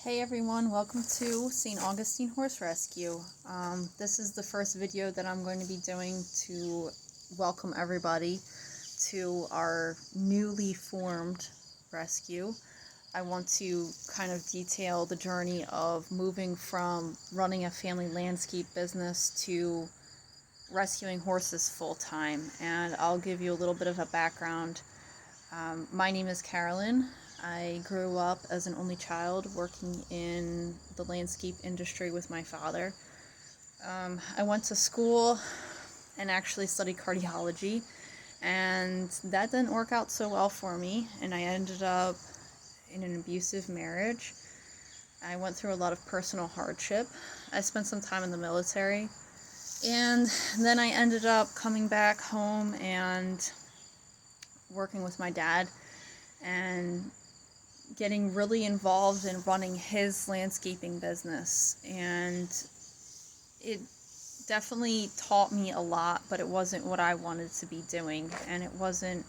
Hey everyone, welcome to St. Augustine Horse Rescue. This is the first video that I'm going to be doing to welcome everybody to our newly formed rescue. I want to kind of detail the journey of moving from running a family landscape business to rescuing horses full-time, and I'll give you a little bit of a background. My name is Carolyn. I grew up as an only child working in the landscape industry with my father. I went to school and actually studied cardiology, and that didn't work out so well for me, and I ended up in an abusive marriage. I went through a lot of personal hardship. I spent some time in the military, and then I ended up coming back home and working with my dad and getting really involved in running his landscaping business, and it definitely taught me a lot, but it wasn't what I wanted to be doing, and it wasn't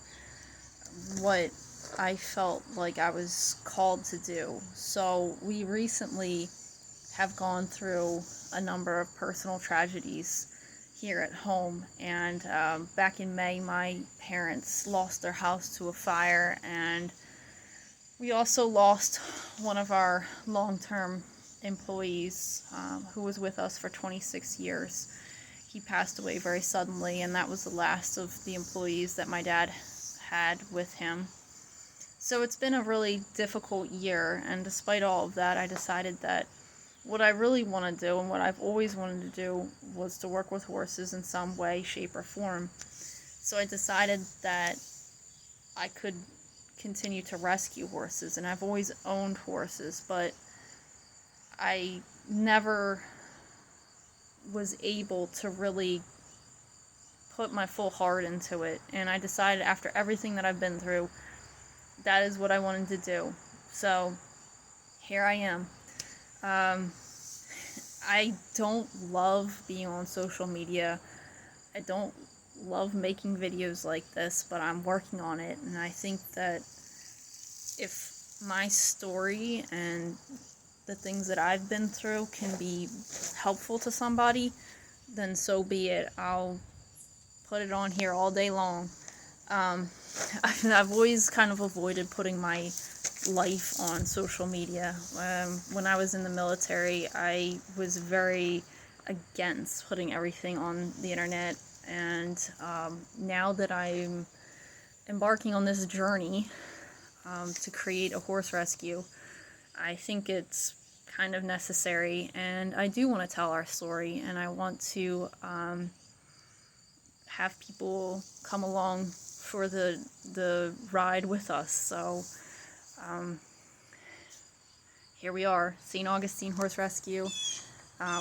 what I felt like I was called to do. So we recently have gone through a number of personal tragedies here at home, and back in May my parents lost their house to a fire, and we also lost one of our long-term employees who was with us for 26 years. He passed away very suddenly, and that was the last of the employees that my dad had with him. So it's been a really difficult year, and despite all of that, I decided that what I really want to do and what I've always wanted to do was to work with horses in some way, shape, or form. So I decided that I could continue to rescue horses, and I've always owned horses, but I never was able to really put my full heart into it, and I decided after everything that I've been through, that is what I wanted to do. So here I am. I don't love being on social media. I don't love making videos like this, but I'm working on it, and I think that if my story and the things that I've been through can be helpful to somebody, then so be it. I'll put it on here all day long. I've always kind of avoided putting my life on social media. When I was in the military, I was very against putting everything on the internet, and now that I'm embarking on this journey to create a horse rescue, I think it's kind of necessary, and I do want to tell our story, and I want to have people come along for the ride with us. So here we are, St. Augustine Horse Rescue.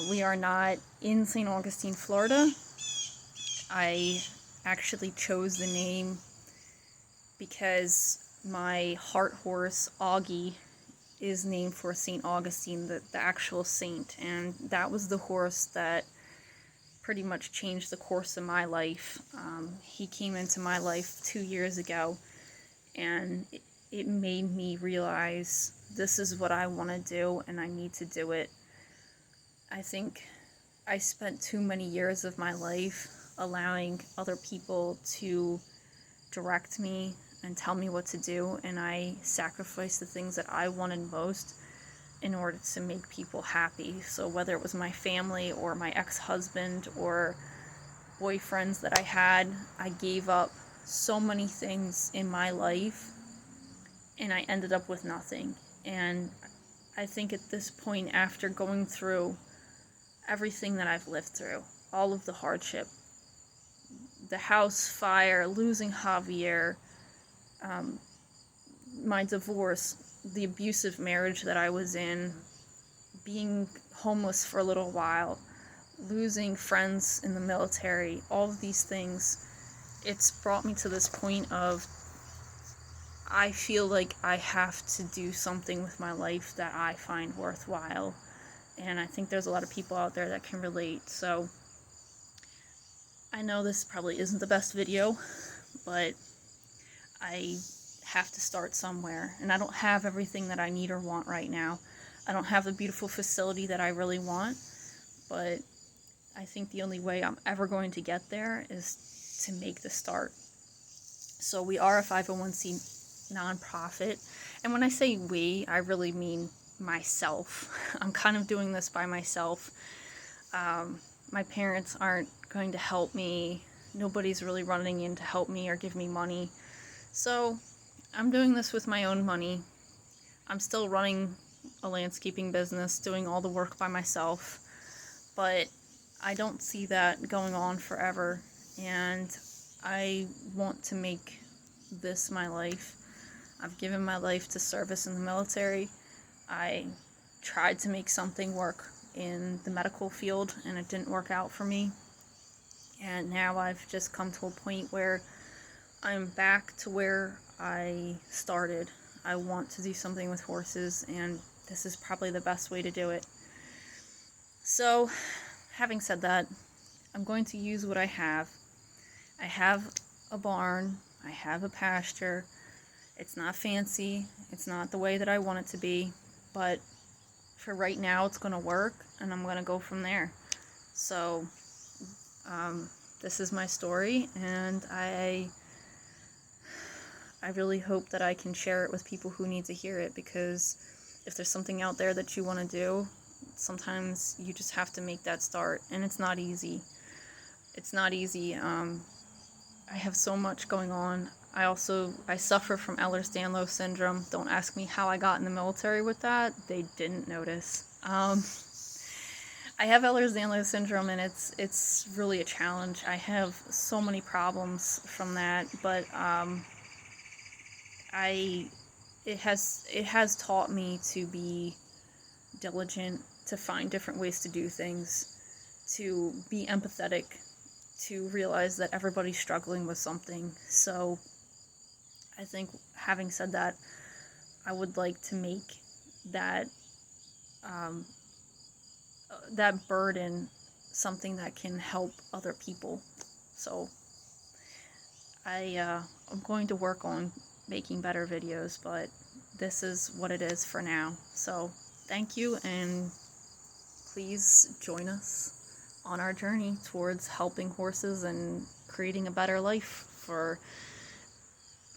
We are not in St. Augustine, Florida. I actually chose the name because my heart horse, Augie, is named for St. Augustine, the actual saint, and that was the horse that pretty much changed the course of my life. He came into my life 2 years ago, and it made me realize this is what I want to do, and I need to do it. I think I spent too many years of my life allowing other people to direct me and tell me what to do, and I sacrificed the things that I wanted most in order to make people happy. So whether it was my family or my ex-husband or boyfriends that I had, I gave up so many things in my life, and I ended up with nothing. And I think at this point, after going through everything that I've lived through, all of the hardship, the house fire, losing Javier, my divorce, the abusive marriage that I was in, being homeless for a little while, losing friends in the military, all of these things, it's brought me to this point of I feel like I have to do something with my life that I find worthwhile, and I think there's a lot of people out there that can relate. So I know this probably isn't the best video, but I have to start somewhere, and I don't have everything that I need or want right now. I don't have the beautiful facility that I really want, but I think the only way I'm ever going to get there is to make the start. So we are a 501c nonprofit, and when I say we, I really mean myself. I'm kind of doing this by myself. My parents aren't going to help me. Nobody's really running in to help me or give me money. So I'm doing this with my own money. I'm still running a landscaping business, doing all the work by myself, but I don't see that going on forever, and I want to make this my life. I've given my life to service in the military. I tried to make something work in the medical field, and it didn't work out for me. And now I've just come to a point where I'm back to where I started. I want to do something with horses, and this is probably the best way to do it. So, having said that, I'm going to use what I have. I have a barn, I have a pasture. It's not fancy, it's not the way that I want it to be, but for right now it's going to work, and I'm going to go from there. So, this is my story, and I really hope that I can share it with people who need to hear it, because if there's something out there that you want to do, sometimes you just have to make that start, and it's not easy. It's not easy. I have so much going on. I suffer from Ehlers-Danlos syndrome. Don't ask me how I got in the military with that. They didn't notice. I have Ehlers-Danlos syndrome, and it's really a challenge. I have so many problems from that, but it has taught me to be diligent, to find different ways to do things, to be empathetic, to realize that everybody's struggling with something. So I think, having said that, I would like to make that that burden something that can help other people. So I'm going to work on making better videos, but this is what it is for now. So thank you, and please join us on our journey towards helping horses and creating a better life for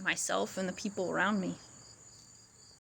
myself and the people around me.